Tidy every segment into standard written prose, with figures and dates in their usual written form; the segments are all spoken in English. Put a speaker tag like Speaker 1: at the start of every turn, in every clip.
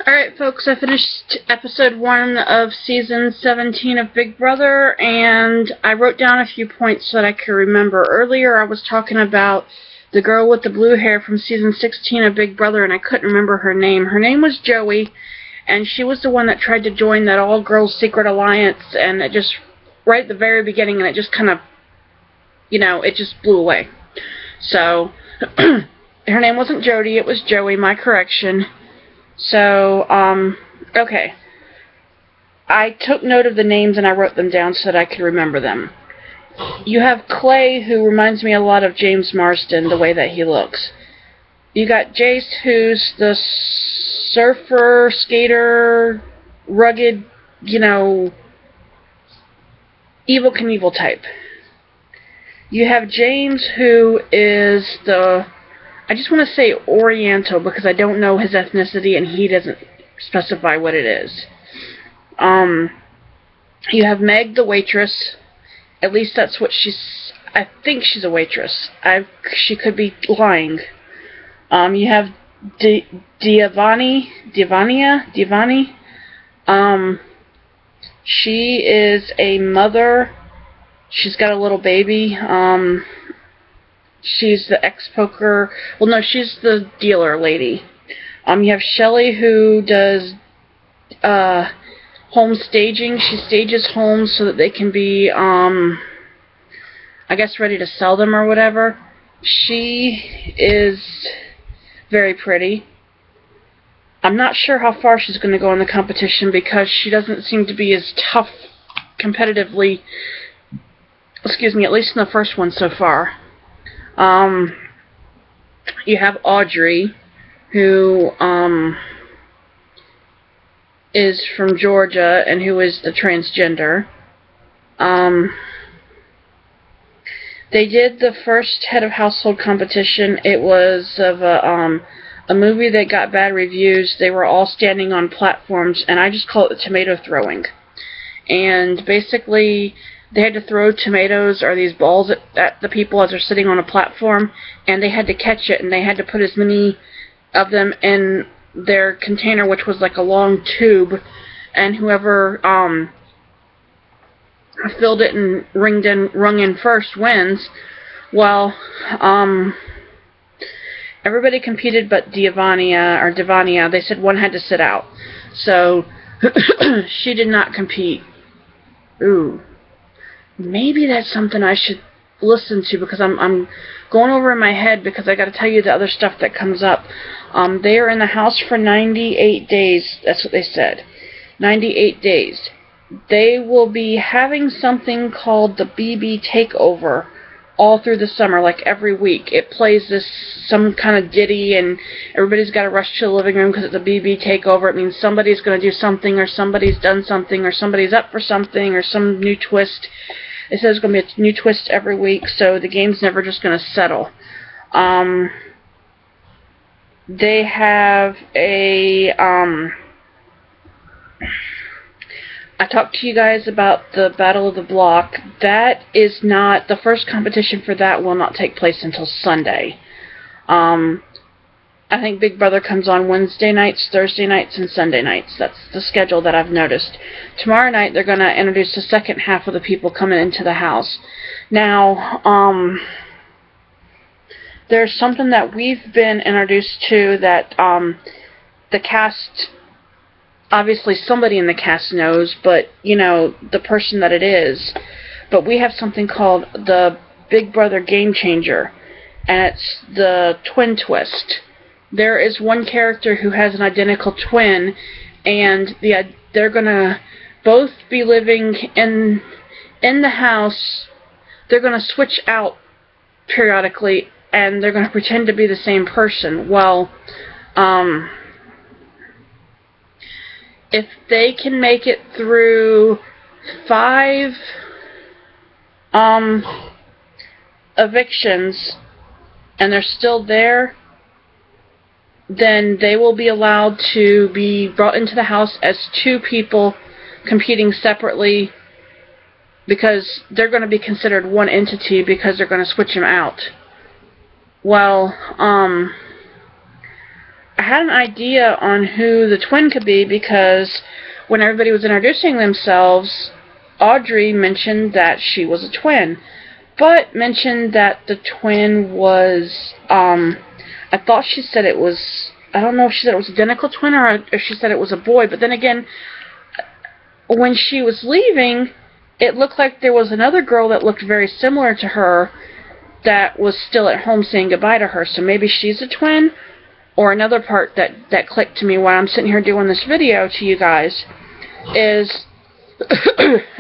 Speaker 1: Alright folks, I finished episode 1 of season 17 of Big Brother, and I wrote down a few points so that I could remember. Earlier I was talking about the girl with the blue hair from season 16 of Big Brother, and I couldn't remember her name. Her name was Joey, and she was the one that tried to join that all-girls secret alliance, and it just, right at the very beginning, and it just kind of, it just blew away. So, her name wasn't Jody, it was Joey, my correction. So, okay. I took note of the names and I wrote them down so that I could remember them. You have Clay, who reminds me a lot of James Marsden, the way that he looks. You got Jace, who's the surfer, skater, rugged, Evel Knievel type. You have James, who is the... I just want to say Oriental because I don't know his ethnicity and he doesn't specify what it is. You have Meg, the waitress. At least that's what she's... I think she's a waitress. She could be lying. You have Divani. She is a mother. She's got a little baby. She's the ex-poker... Well, no, she's the dealer lady. You have Shelly, who does home staging. She stages homes so that they can be, I guess, ready to sell them or whatever. She is very pretty. I'm not sure how far she's going to go in the competition because she doesn't seem to be as tough competitively, at least in the first one so far. You have Audrey, who is from Georgia and who is the transgender. They did the first head of household competition. It was of a movie that got bad reviews. They were all standing on platforms, and I just call it the tomato throwing. And basically, they had to throw tomatoes or these balls at the people as they're sitting on a platform, and they had to catch it, and they had to put as many of them in their container, which was like a long tube, and whoever filled it and rung in first wins. Well, everybody competed but Divania. They said one had to sit out. So, she did not compete. Ooh. Maybe that's something I should listen to because I'm going over in my head because I got to tell you the other stuff that comes up. They are in the house for 98 days. That's what they said. 98 days. They will be having something called the BB takeover all through the summer, like every week. It plays some kind of ditty, and everybody's got to rush to the living room because it's a BB takeover. It means somebody's going to do something, or somebody's done something, or somebody's up for something, or some new twist. It says there's going to be a new twist every week, so the game's never just going to settle. They have a... I talked to you guys about the Battle of the Block. That is not... The first competition for that will not take place until Sunday. I think Big Brother comes on Wednesday nights, Thursday nights, and Sunday nights. That's the schedule that I've noticed. Tomorrow night, they're going to introduce the second half of the people coming into the house. Now, there's something that we've been introduced to that the cast... Obviously, somebody in the cast knows, but, the person that it is. But we have something called the Big Brother Game Changer, and it's the twin twist. There is one character who has an identical twin, and they're going to both be living in the house. They're going to switch out periodically, and they're going to pretend to be the same person. Well, if they can make it through 5 evictions and they're still there, then they will be allowed to be brought into the house as 2 people competing separately because they're going to be considered one entity because they're going to switch them out. Well, I had an idea on who the twin could be because when everybody was introducing themselves, Audrey mentioned that she was a twin, but mentioned that the twin was, I thought she said it was, I don't know if she said it was identical twin or if she said it was a boy, but then again, when she was leaving, it looked like there was another girl that looked very similar to her that was still at home saying goodbye to her, so maybe she's a twin. Or another part that clicked to me while I'm sitting here doing this video to you guys is,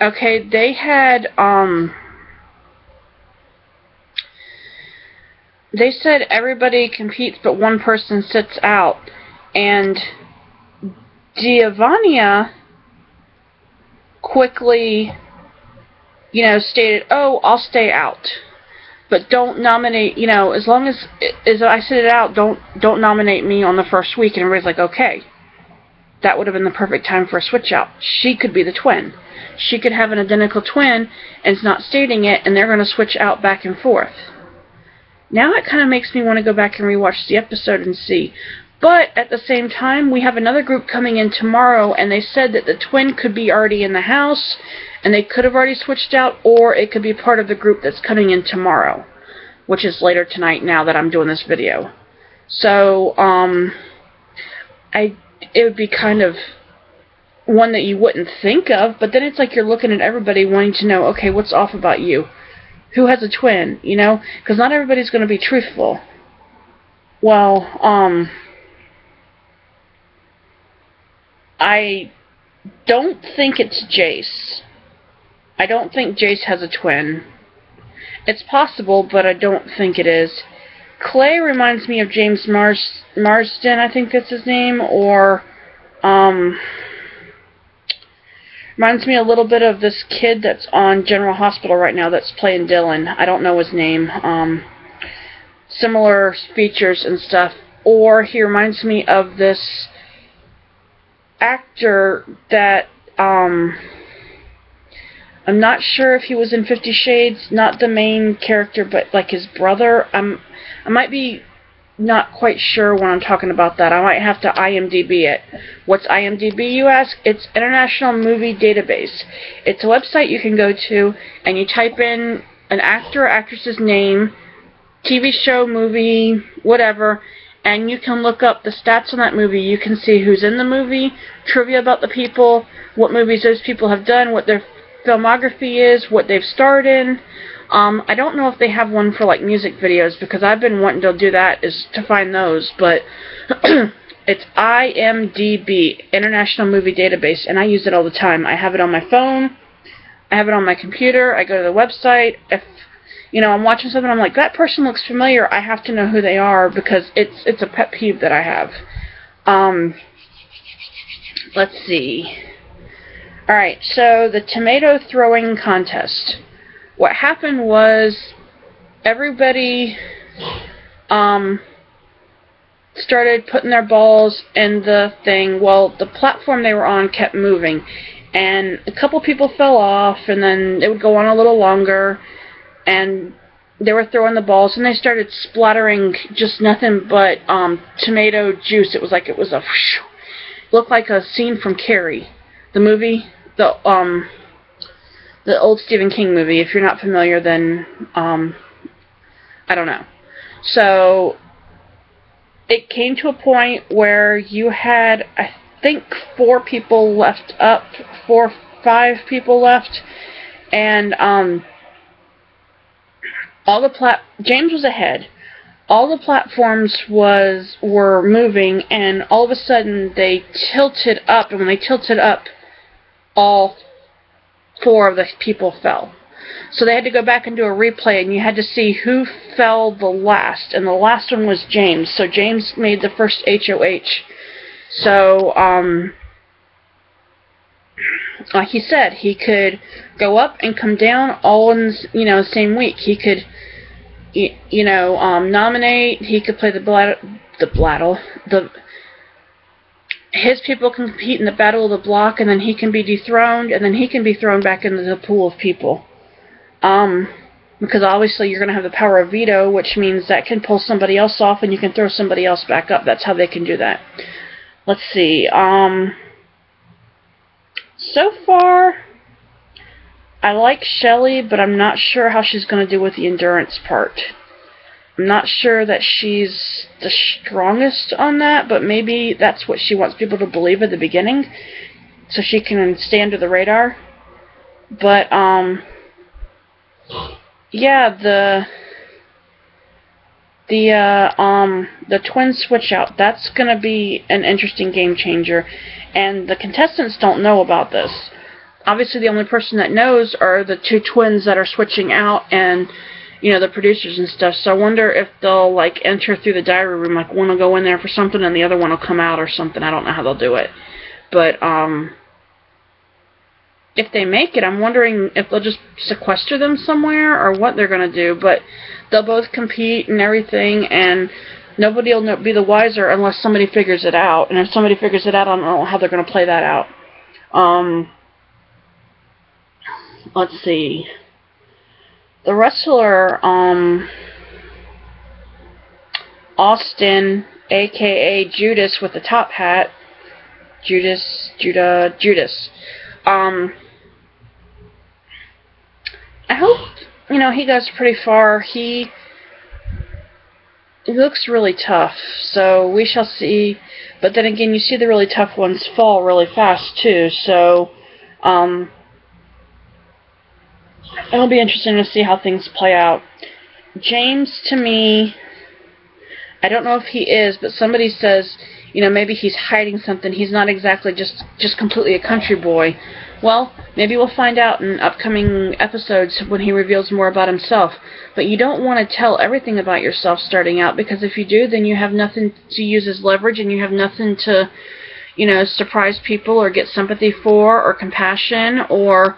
Speaker 1: okay, they had, they said everybody competes but one person sits out, and Giovanna quickly, stated, oh, I'll stay out. But don't nominate, as long as I sit it out, don't nominate me on the first week. And everybody's like, okay. That would have been the perfect time for a switch out. She could be the twin. She could have an identical twin and is not stating it, and they're going to switch out back and forth. Now it kind of makes me want to go back and rewatch the episode and see. But at the same time, we have another group coming in tomorrow, and they said that the twin could be already in the house, and they could have already switched out, or it could be part of the group that's coming in tomorrow, which is later tonight now that I'm doing this video. So, it would be kind of one that you wouldn't think of, but then it's like you're looking at everybody wanting to know, okay, what's off about you? Who has a twin, Because not everybody's going to be truthful. Well, I don't think it's Jace. I don't think Jace has a twin. It's possible, but I don't think it is. Clay reminds me of James Marsden, I think that's his name, or reminds me a little bit of this kid that's on General Hospital right now that's playing Dylan. I don't know his name. Similar features and stuff. Or he reminds me of this actor that, I'm not sure if he was in 50 Shades, not the main character, but like his brother. I might be not quite sure when I'm talking about that. I might have to IMDb it. What's IMDb, you ask? It's International Movie Database. It's a website you can go to, and you type in an actor or actress's name, TV show, movie, whatever, and you can look up the stats on that movie. You can see who's in the movie, trivia about the people, what movies those people have done, what their filmography is, what they've starred in. I don't know if they have one for like music videos, because I've been wanting to do that, is to find those, but it's IMDb, International Movie Database, and I use it all the time. I have it on my phone, I have it on my computer, I go to the website. If I'm watching something, I'm like, that person looks familiar, I have to know who they are, because it's a pet peeve that I have. Let's see. Alright, so the tomato throwing contest. What happened was everybody started putting their balls in the thing. Well, the platform they were on kept moving, and a couple people fell off, and then it would go on a little longer, and they were throwing the balls, and they started splattering just nothing but tomato juice. It was like it was a whoosh. Looked like a scene from Carrie, the movie, the old Stephen King movie. If you're not familiar, then I don't know. So it came to a point where you had, I think, 4 people left up, 4 or 5 people left, and James was ahead. All the platforms were moving, and all of a sudden they tilted up, and when they tilted up, all 4 of the people fell. So they had to go back and do a replay, and you had to see who fell the last, and the last one was James. So James made the first HOH. So, like he said, he could go up and come down all in, the same week. He could, nominate. He could play his people can compete in the Battle of the Block, and then he can be dethroned, and then he can be thrown back into the pool of people. Because obviously you're going to have the power of veto, which means that can pull somebody else off and you can throw somebody else back up. That's how they can do that. Let's see. So far, I like Shelly, but I'm not sure how she's going to do with the endurance part. I'm not sure that she's the strongest on that, but maybe that's what she wants people to believe at the beginning, so she can stay under the radar. But, yeah, the twin switch out, that's going to be an interesting game changer, and the contestants don't know about this. Obviously, the only person that knows are the two twins that are switching out, and the producers and stuff. So I wonder if they'll like enter through the diary room, like one will go in there for something and the other one will come out or something. I don't know how they'll do it, but if they make it, I'm wondering if they'll just sequester them somewhere or what they're going to do. But they'll both compete and everything, and nobody will be the wiser unless somebody figures it out. And if somebody figures it out, I don't know how they're going to play that out. Let's see. The wrestler, Austin, a.k.a. Judas with the top hat. Judas. I hope, he goes pretty far. He looks really tough, so we shall see. But then again, you see the really tough ones fall really fast, too, so, it'll be interesting to see how things play out. James, to me, I don't know if he is, but somebody says, maybe he's hiding something. He's not exactly just completely a country boy. Well, maybe we'll find out in upcoming episodes when he reveals more about himself. But you don't want to tell everything about yourself starting out, because if you do, then you have nothing to use as leverage, and you have nothing to, surprise people or get sympathy for or compassion or,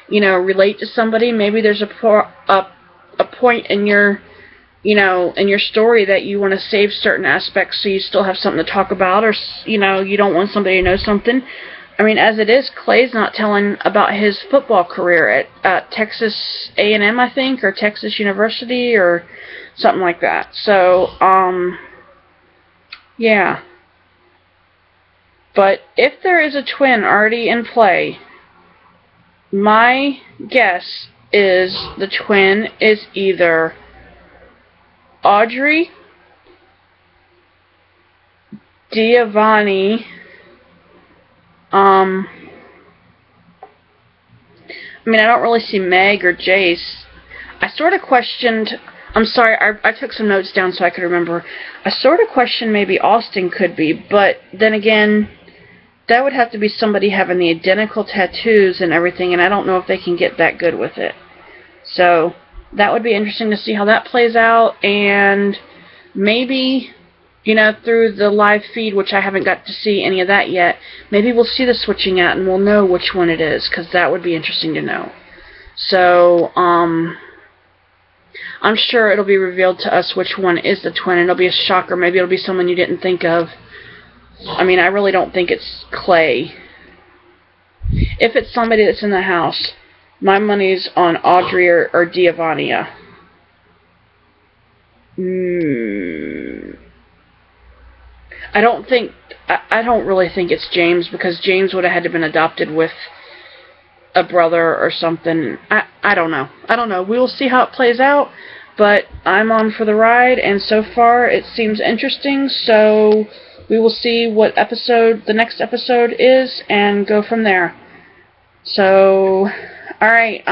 Speaker 1: relate to somebody. Maybe there's a point in your, in your story that you want to save certain aspects so you still have something to talk about, or, you don't want somebody to know something. I mean, as it is, Clay's not telling about his football career at Texas A&M, I think, or Texas University, or something like that. So, yeah. But if there is a twin already in play, my guess is the twin is either Audrey, Giovanni, I don't really see Meg or Jace. I sort of questioned, I'm sorry, I took some notes down so I could remember. I sort of questioned maybe Austin could be, but then again, that would have to be somebody having the identical tattoos and everything, and I don't know if they can get that good with it. So, that would be interesting to see how that plays out, and maybe, through the live feed, which I haven't got to see any of that yet, maybe we'll see the switching out and we'll know which one it is, because that would be interesting to know. So, I'm sure it'll be revealed to us which one is the twin, and it'll be a shocker. Maybe it'll be someone you didn't think of. I really don't think it's Clay. If it's somebody that's in the house, my money's on Audrey or Giovanni. I don't really think it's James, because James would have had to have been adopted with a brother or something. I don't know. We will see how it plays out, but I'm on for the ride, and so far it seems interesting, so we will see what the next episode is, and go from there. So, alright,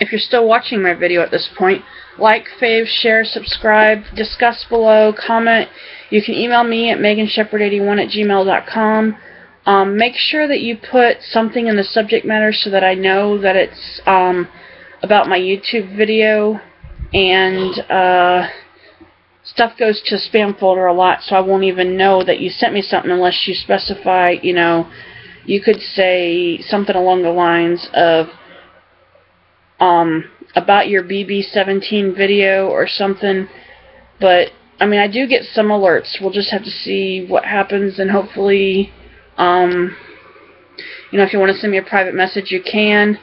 Speaker 1: if you're still watching my video at this point, like, fave, share, subscribe, discuss below, comment. You can email me at meganshepard81@gmail.com. Make sure that you put something in the subject matter so that I know that it's about my YouTube video, and stuff goes to spam folder a lot, so I won't even know that you sent me something unless you specify, you could say something along the lines of about your BB17 video or something. But I do get some alerts. We'll just have to see what happens, and hopefully if you want to send me a private message, you can.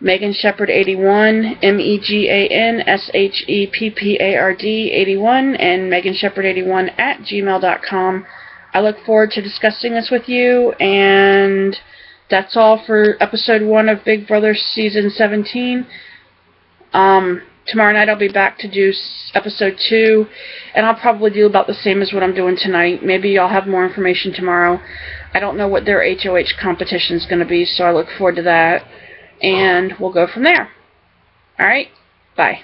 Speaker 1: Megan Shepherd 81, MEGANSHEPPARD 81, and Megan Shepherd 81 at gmail.com. I look forward to discussing this with you, and that's all for episode 1 of Big Brother season 17. Tomorrow night I'll be back to do episode 2, and I'll probably do about the same as what I'm doing tonight. Maybe I'll have more information tomorrow. I don't know what their HOH competition is going to be, so I look forward to that, and we'll go from there. Alright, bye.